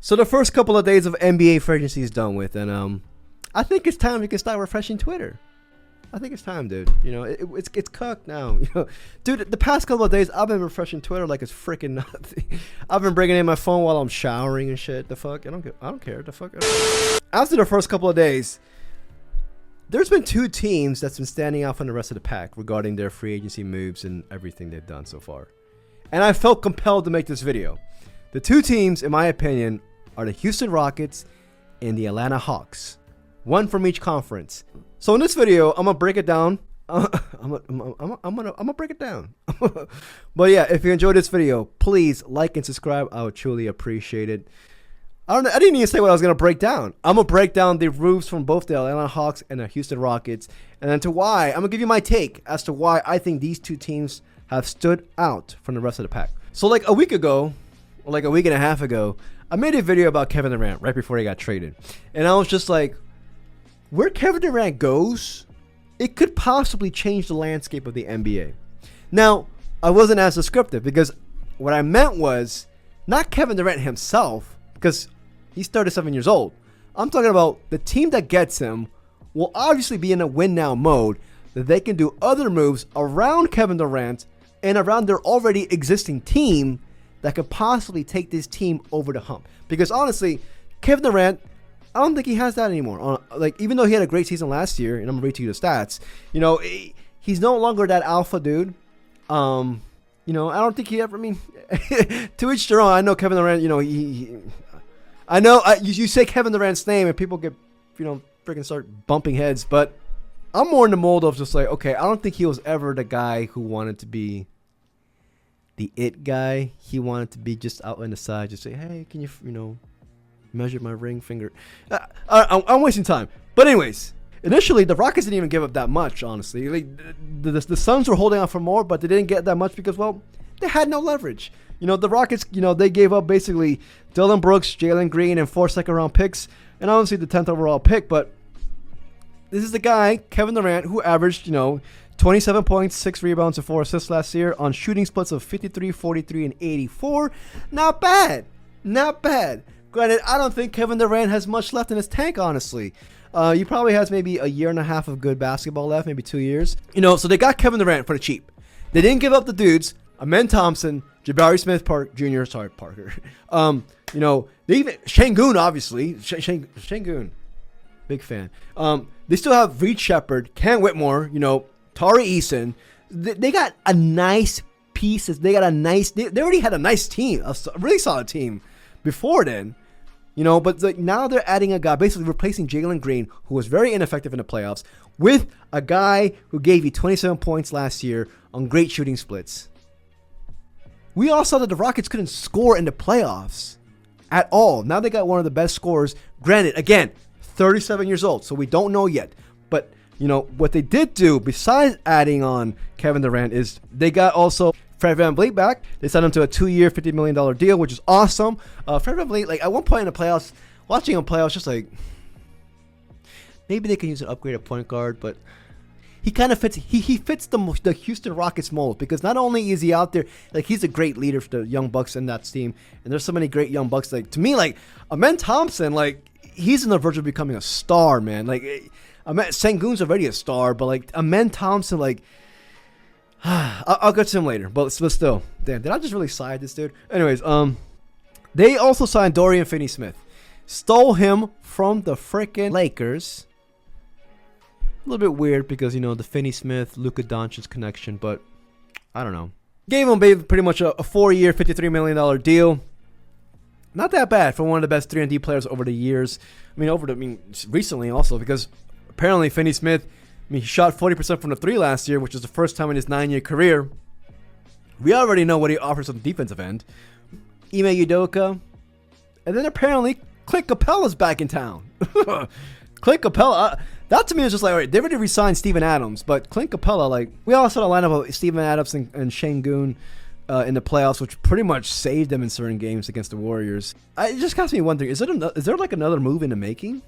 So the first couple of days of NBA free agency is done with, and I think it's time we can start refreshing Twitter. I think it's time, dude. You know, it's cooked now. You know, dude, the past couple of days I've been refreshing Twitter like it's freaking nothing. I've been bringing in my phone while I'm showering and shit. The fuck, I don't care. The fuck. After the first couple of days, there's been two teams that's been standing out from the rest of the pack regarding their free agency moves and everything they've done so far, and I felt compelled to make this video. The two teams, in my opinion, are the Houston Rockets and the Atlanta Hawks. One from each conference. So in this video, I'm gonna break it down. I'm gonna break it down. But yeah, if you enjoyed this video, please like and subscribe. I would truly appreciate it. I didn't even say what I was gonna break down. I'm gonna break down the moves from both the Atlanta Hawks and the Houston Rockets, and then to why I'm gonna give you my take as to why I think these two teams have stood out from the rest of the pack. So like a week ago, or like a week and a half ago, I made a video about Kevin Durant right before he got traded, and I was just like, where Kevin Durant goes, it could possibly change the landscape of the NBA. Now, I wasn't as descriptive because what I meant was not Kevin Durant himself, because he's 37 years old. I'm talking about the team that gets him will obviously be in a win now mode, that they can do other moves around Kevin Durant and around their already existing team that could possibly take this team over the hump. Because honestly, Kevin Durant, I don't think he has that anymore. Like, even though he had a great season last year, and I'm gonna read to you the stats, you know, he's no longer that alpha dude. You know, I don't think he ever. I mean, to each their own. I know Kevin Durant. You know, I know you say Kevin Durant's name and people get, you know, freaking start bumping heads. But I'm more in the mold of just like, okay, I don't think he was ever the guy who wanted to be the it guy. He wanted to be just out on the side, just say, hey, can you know, measure my ring finger. I'm wasting time. But anyways, initially the Rockets didn't even give up that much, honestly. Like, the Suns were holding out for more, but they didn't get that much because, well, they had no leverage. You know, the Rockets, you know, they gave up basically Dylan Brooks, Jalen Green, and 4 second-round picks, and obviously the 10th overall pick. But this is the guy, Kevin Durant, who averaged, you know, 27 points, 6 rebounds, and 4 assists last year on shooting splits of 53, 43, and 84. Not bad. Not bad. Granted, I don't think Kevin Durant has much left in his tank, honestly. He probably has maybe a year and a half of good basketball left, maybe 2 years. You know, so they got Kevin Durant for the cheap. They didn't give up the dudes, Amen Thompson, Jabari Smith Jr., sorry, Parker. You know, they even, Şengün, obviously. Şengün, big fan. They still have Reed Shepherd, Ken Whitmore, you know, Tari Eason. They got a nice pieces. They got a nice, they already had a nice team, a really solid team before then. You know, but like now they're adding a guy, basically replacing Jalen Green, who was very ineffective in the playoffs, with a guy who gave you 27 points last year on great shooting splits. We all saw that the Rockets couldn't score in the playoffs at all. Now they got one of the best scorers. Granted, again, 37 years old, so we don't know yet. But, you know, what they did do, besides adding on Kevin Durant, is they got also Fred VanVleet back. They signed him to a 2-year, $50 million deal, which is awesome. Fred VanVleet, like at one point in the playoffs, watching him play, I was just like, maybe they can use an upgraded point guard, but he kind of fits. He fits the Houston Rockets mold because not only is he out there, like he's a great leader for the young bucks in that team, and there's so many great young bucks. Like to me, like Amen Thompson, like he's on the verge of becoming a star, man. Like Şengün's already a star, but like Amen Thompson, like. I'll get to him later, but still, damn, did I just really sigh at this dude? Anyways, they also signed Dorian Finney-Smith, stole him from the freaking Lakers. A little bit weird because, you know, the Finney-Smith, Luka Doncic connection, but I don't know. Gave him pretty much a 4-year, $53 million deal. Not that bad for one of the best 3-and-D players over the years. Recently also, because apparently Finney-Smith, he shot 40% from the 3 last year, which is the first time in his 9-year career. We already know what he offers on the defensive end. Ime Udoka. And then apparently Clint Capella's back in town. Clint Capella, that to me is just like, all right, they already re-signed Steven Adams, but Clint Capella, like, we all saw the lineup of Steven Adams and Şengün in the playoffs, which pretty much saved them in certain games against the Warriors. It just got me wondering, is there like another move in the making?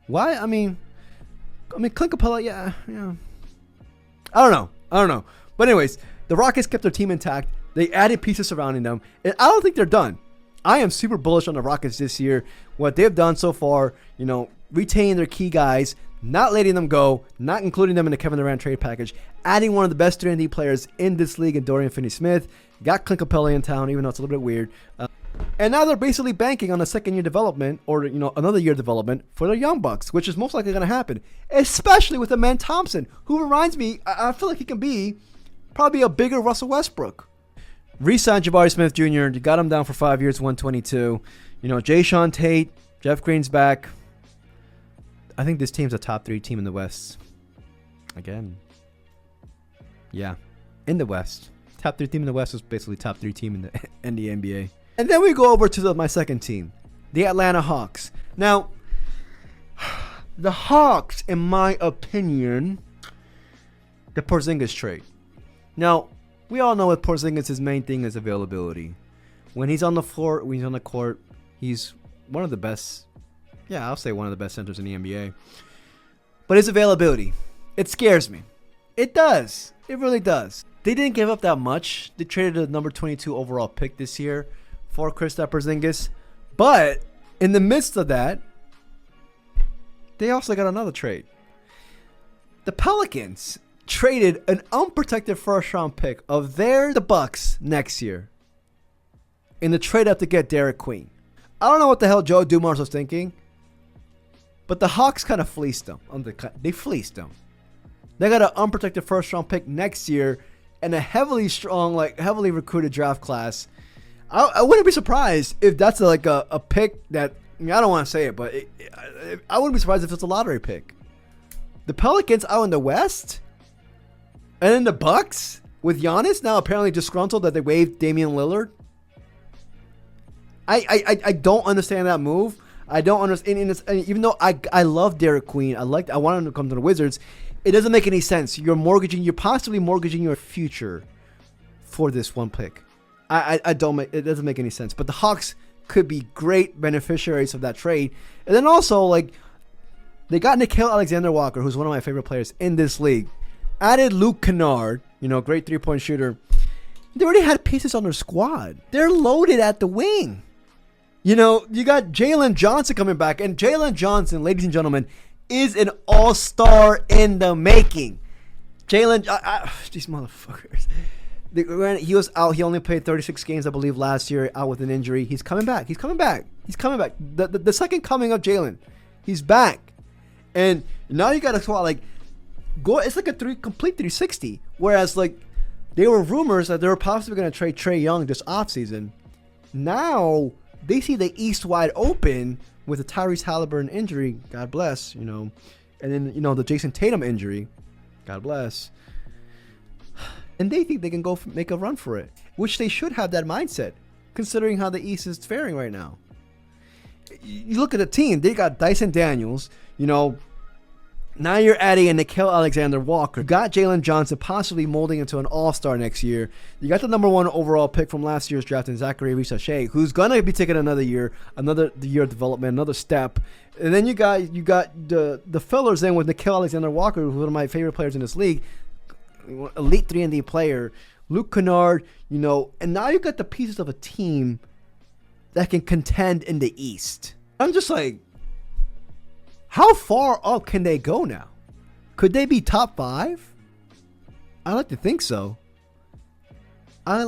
Why? I mean, Clint Capella, yeah. I don't know. But anyways, the Rockets kept their team intact. They added pieces surrounding them. And I don't think they're done. I am super bullish on the Rockets this year. What they've done so far, retaining their key guys, not letting them go, not including them in the Kevin Durant trade package, adding one of the best 3-and-D players in this league in Dorian Finney-Smith, got Clint Capella in town, even though it's a little bit weird. And now they're basically banking on a second-year development or, another year development for the Young Bucks, which is most likely going to happen, especially with Amen Thompson, who reminds me, I feel like he can be probably a bigger Russell Westbrook. Re-signed Jabari Smith Jr., got him down for 5 years, 122. Jay Sean Tate, Jeff Green's back. I think this team's a top 3 team in the West. Again. Yeah, in the West. Top 3 team in the West is basically top 3 team in the NBA. And then we go over to my second team, the Atlanta Hawks. Now, the Hawks, in my opinion, the Porzingis trade. Now, we all know with Porzingis, his main thing is availability. When he's on the floor, when he's on the court, he's one of the best. Yeah, I'll say one of the best centers in the NBA. But his availability, it scares me. It does. It really does. They didn't give up that much. They traded a number 22 overall pick this year for Kristaps Porzingis. But in the midst of that, they also got another trade. The Pelicans traded an unprotected first-round pick of the Bucks next year in the trade up to get Derek Queen. I don't know what the hell Joe Dumars was thinking, but the Hawks kind of fleeced them. They fleeced them. They got an unprotected first-round pick next year and a heavily strong, heavily recruited draft class. I wouldn't be surprised if that's a pick that, I don't want to say it, but I wouldn't be surprised if it's a lottery pick. The Pelicans out in the West, and then the Bucks with Giannis now apparently disgruntled that they waived Damian Lillard. I don't understand that move. I don't understand. Even though I love Derek Queen, I want him to come to the Wizards. It doesn't make any sense. You're possibly mortgaging your future for this one pick. It doesn't make any sense. But the Hawks could be great beneficiaries of that trade. And then also, they got Nickeil Alexander-Walker, who's one of my favorite players in this league. Added Luke Kennard, great three-point shooter. They already had pieces on their squad. They're loaded at the wing. You got Jalen Johnson coming back. And Jalen Johnson, ladies and gentlemen, is an all-star in the making. Jalen, these motherfuckers. He was out. He only played 36 games, I believe, last year, out with an injury. He's coming back. The second coming of Jalen. He's back. And now you got to squad, it's like a complete 360. Whereas, there were rumors that they were possibly going to trade Trae Young this offseason. Now, they see the East wide open with the Tyrese Halliburton injury, God bless, and then, the Jason Tatum injury, God bless. And they think they can go make a run for it, which they should have that mindset, considering how the East is faring right now. You look at the team, they got Dyson Daniels, now you're adding a Nickeil Alexander-Walker. You got Jalen Johnson possibly molding into an all-star next year. You got the number 1 overall pick from last year's draft in Zachary Risache, who's going to be taking another year of development, another step. And then you got the fillers in with Nickeil Alexander-Walker, who's one of my favorite players in this league, elite 3-and-D player, Luke Kennard, and now you got the pieces of a team that can contend in the East. I'm just how far up can they go now? Could they be top 5? I like to think so. That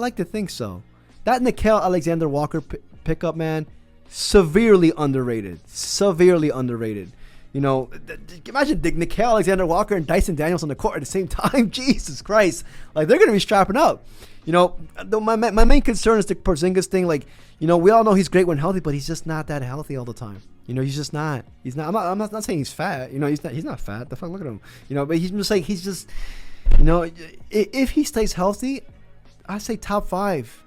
Nickeil Alexander-Walker pickup, man, severely underrated. Imagine Nickeil Alexander-Walker and Dyson Daniels on the court at the same time. Jesus Christ. They're going to be strapping up. My main concern is the Porzingis thing. We all know he's great when healthy, but he's just not that healthy all the time. He's just not. He's not. I'm not saying he's fat. He's not fat. The fuck, look at him. But he's just if he stays healthy, I say top 5,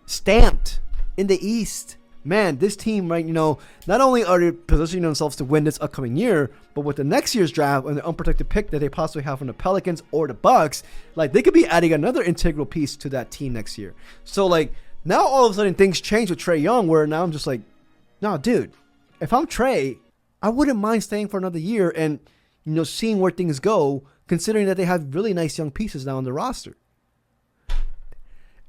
stamped in the East. Man, this team, right? Not only are they positioning themselves to win this upcoming year, but with the next year's draft and the unprotected pick that they possibly have from the Pelicans or the Bucks, they could be adding another integral piece to that team next year. So, now all of a sudden things change with Trae Young, where now I'm just no, dude. If I'm Trae, I wouldn't mind staying for another year and, seeing where things go, considering that they have really nice young pieces now on the roster.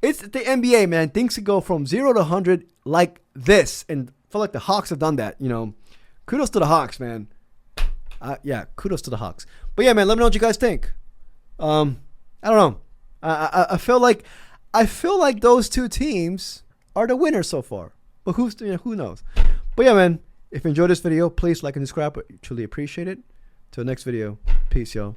It's the NBA, man. Things could go from 0 to 100 like this, and I feel like the Hawks have done that. Kudos to the Hawks, man. Yeah, kudos to the Hawks. But yeah, man, let me know what you guys think. I don't know. I feel like those two teams are the winners so far. But who knows? But yeah, man, if you enjoyed this video, please like and subscribe. I truly appreciate it. Till next video, peace, y'all.